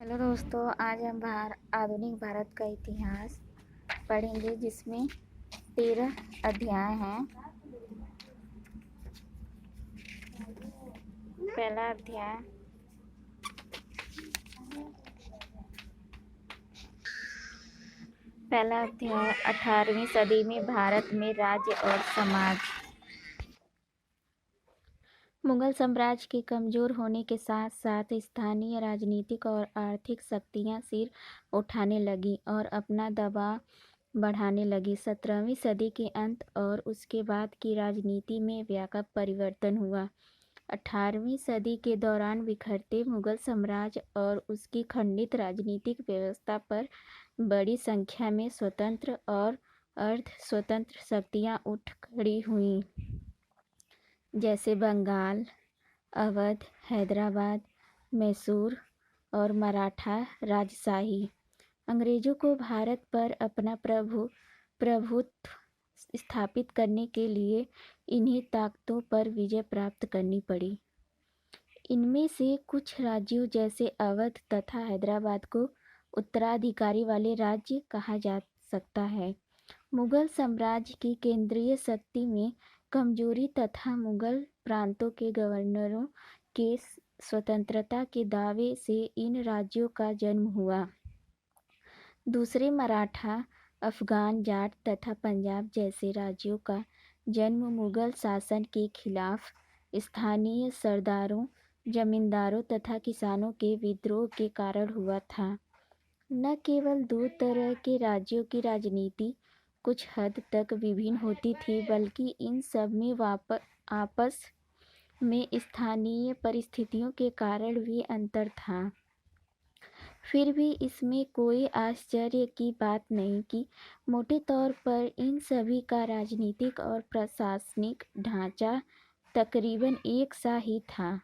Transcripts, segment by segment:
Hello दोस्तों, आज हम आधुनिक भारत का इतिहास पढ़ेंगे जिसमें 13 अध्याय हैं। पहला अध्याय पहला अध्याय 18वीं सदी में भारत में राज्य और समाज। मुगल साम्राज्य के कमजोर होने के साथ साथ स्थानीय राजनीतिक और आर्थिक शक्तियां सिर उठाने लगी और अपना दबाव बढ़ाने लगी। 17वीं सदी के अंत और उसके बाद की राजनीति में व्यापक परिवर्तन हुआ। 18वीं सदी के दौरान बिखरते मुगल साम्राज्य और उसकी खंडित राजनीतिक व्यवस्था पर बड़ी संख्या में स्वतंत्र और अर्ध स्वतंत्र शक्तियां उठ खड़ी हुईं, जैसे बंगाल, अवध, हैदराबाद, मैसूर और मराठा राजशाही। अंग्रेजों को भारत पर अपना प्रभुत्व स्थापित करने के लिए इन्हीं ताकतों पर विजय प्राप्त करनी पड़ी। इनमें से कुछ राज्यों जैसे अवध तथा हैदराबाद को उत्तराधिकारी वाले राज्य कहा जा सकता है। मुगल साम्राज्य की केंद्रीय शक्ति में कमजोरी तथा मुगल प्रांतों के गवर्नरों के स्वतंत्रता के दावे से इन राज्यों का जन्म हुआ। दूसरे मराठा, अफगान, जाट तथा पंजाब जैसे राज्यों का जन्म मुगल शासन के खिलाफ स्थानीय सरदारों, जमींदारों तथा किसानों के विद्रोह के कारण हुआ था। न केवल दो तरह के राज्यों की राजनीति कुछ हद तक विभिन्न होती थी, बल्कि इन सब में आपस में स्थानीय परिस्थितियों के कारण भी अंतर था। फिर भी इसमें कोई आश्चर्य की बात नहीं कि मोटे तौर पर इन सभी का राजनीतिक और प्रशासनिक ढांचा तकरीबन एक सा ही था।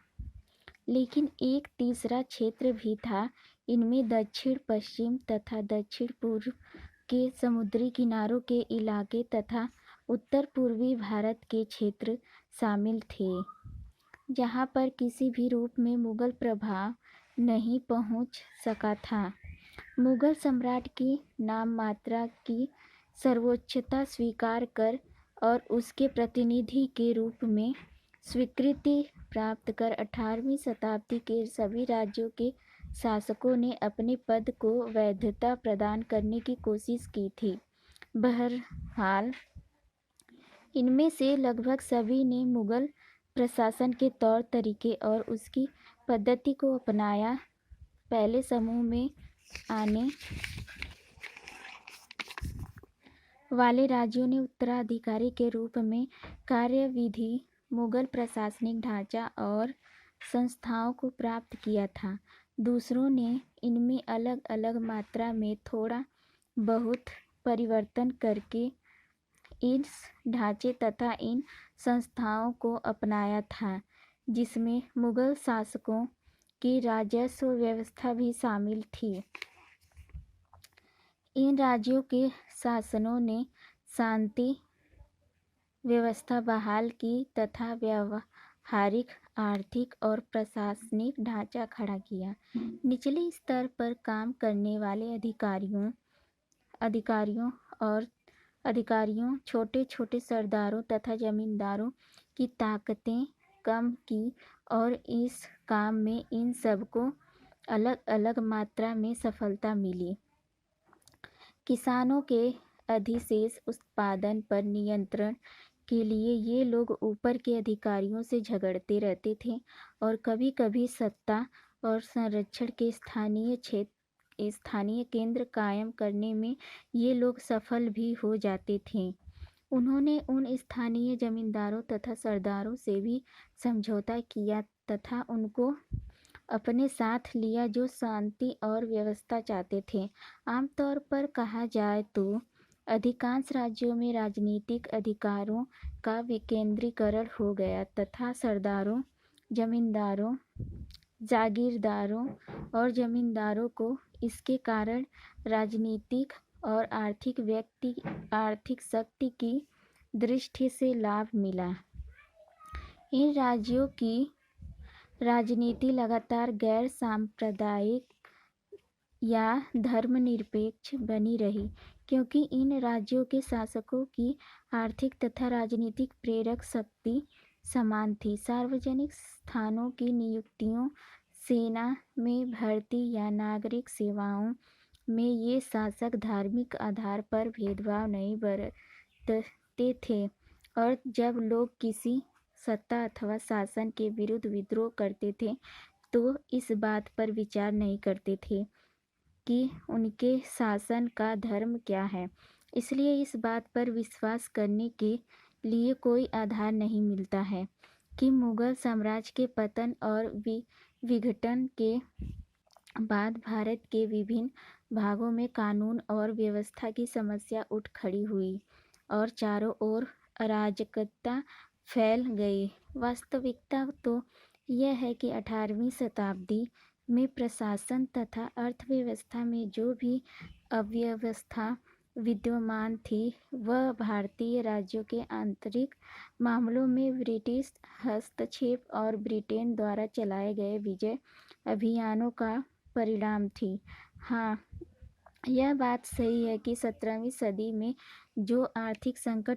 लेकिन एक तीसरा क्षेत्र भी था। इनमें दक्षिण पश्चिम तथा दक्षिण पूर्व के समुद्री किनारों के इलाके तथा उत्तर पूर्वी भारत के क्षेत्र शामिल थे, जहाँ पर किसी भी रूप में मुगल प्रभाव नहीं पहुँच सका था। मुगल सम्राट की नाम मात्रा की सर्वोच्चता स्वीकार कर और उसके प्रतिनिधि के रूप में स्वीकृति प्राप्त कर 18वीं शताब्दी के सभी राज्यों के शासकों ने अपने पद को वैधता प्रदान करने की कोशिश की थी। बहरहाल, इनमें से लगभग सभी ने मुगल प्रशासन के तौर तरीके और उसकी पद्धति को अपनाया। पहले समूह में आने वाले राज्यों ने उत्तराधिकारी के रूप में कार्यविधि, मुगल प्रशासनिक ढांचा और संस्थाओं को प्राप्त किया था। दूसरों ने इनमें अलग अलग मात्रा में थोड़ा बहुत परिवर्तन करके इस ढांचे तथा इन संस्थाओं को अपनाया था, जिसमें मुगल शासकों की राजस्व व्यवस्था भी शामिल थी। इन राज्यों के शासकों ने शांति व्यवस्था बहाल की तथा व्यावहारिक, आर्थिक और प्रशासनिक ढांचा खड़ा किया। निचले स्तर पर काम करने वाले अधिकारियों, छोटे छोटे सरदारों तथा जमींदारों की ताकतें कम की और इस काम में इन सबको अलग अलग मात्रा में सफलता मिली। किसानों के अधिशेष उत्पादन पर नियंत्रण के लिए ये लोग ऊपर के अधिकारियों से झगड़ते रहते थे और कभी कभी सत्ता और संरक्षण के स्थानीय केंद्र कायम करने में ये लोग सफल भी हो जाते थे। उन्होंने उन स्थानीय जमींदारों तथा सरदारों से भी समझौता किया तथा उनको अपने साथ लिया जो शांति और व्यवस्था चाहते थे। आमतौर पर कहा जाए तो अधिकांश राज्यों में राजनीतिक अधिकारों का विकेंद्रीकरण हो गया तथा सरदारों, जमींदारों, जागीरदारों और जमींदारों को इसके कारण राजनीतिक और आर्थिक शक्ति की दृष्टि से लाभ मिला। इन राज्यों की राजनीति लगातार गैर सांप्रदायिक या धर्मनिरपेक्ष बनी रही, क्योंकि इन राज्यों के शासकों की आर्थिक तथा राजनीतिक प्रेरक शक्ति समान थी। सार्वजनिक स्थानों की नियुक्तियों, सेना में भर्ती या नागरिक सेवाओं में ये शासक धार्मिक आधार पर भेदभाव नहीं बरतते थे, और जब लोग किसी सत्ता अथवा शासन के विरुद्ध विद्रोह करते थे तो इस बात पर विचार नहीं करते थे कि उनके शासन का धर्म क्या है। इसलिए इस बात पर विश्वास करने के लिए कोई आधार नहीं मिलता है कि मुगल साम्राज्य के पतन और विघटन के बाद भारत के विभिन्न भागों में कानून और व्यवस्था की समस्या उठ खड़ी हुई और चारों ओर अराजकता फैल गई। वास्तविकता तो यह है कि 18वीं शताब्दी में प्रशासन तथा अर्थव्यवस्था में जो भी अव्यवस्था विद्यमान थी वह भारतीय राज्यों के आंतरिक मामलों में ब्रिटिश हस्तक्षेप और ब्रिटेन द्वारा चलाए गए विजय अभियानों का परिणाम थी। हाँ, यह बात सही है कि 17वीं सदी में जो आर्थिक संकट